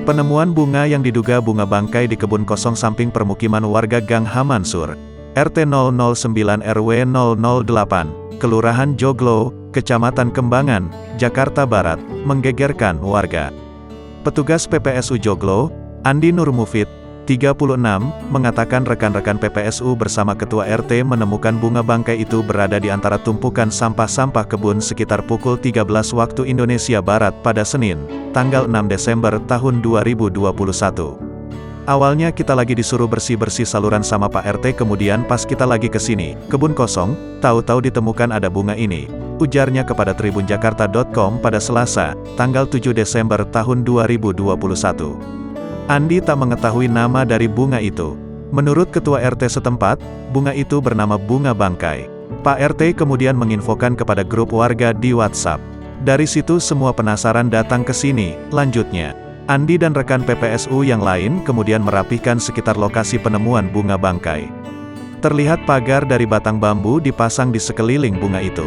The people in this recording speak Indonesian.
Penemuan bunga yang diduga bunga bangkai di kebun kosong samping permukiman warga Gang Hamansur, RT 009 RW 008, Kelurahan Joglo, Kecamatan Kembangan, Jakarta Barat, menggegerkan warga. Petugas PPSU Joglo, Andi Nur Mufid, 36, mengatakan rekan-rekan PPSU bersama Ketua RT menemukan bunga bangkai itu berada di antara tumpukan sampah-sampah kebun sekitar pukul 13 waktu Indonesia Barat pada Senin, tanggal 6 Desember tahun 2021. Awalnya kita lagi disuruh bersih-bersih saluran sama Pak RT, kemudian pas kita lagi kesini, kebun kosong, tahu-tahu ditemukan ada bunga ini, ujarnya kepada tribunjakarta.com pada Selasa, tanggal 7 Desember tahun 2021. Andi tak mengetahui nama dari bunga itu. Menurut Ketua RT setempat, bunga itu bernama bunga bangkai. Pak RT kemudian menginfokan kepada grup warga di WhatsApp. Dari situ semua penasaran datang ke sini, lanjutnya. Andi dan rekan PPSU yang lain kemudian merapihkan sekitar lokasi penemuan bunga bangkai. Terlihat pagar dari batang bambu dipasang di sekeliling bunga itu.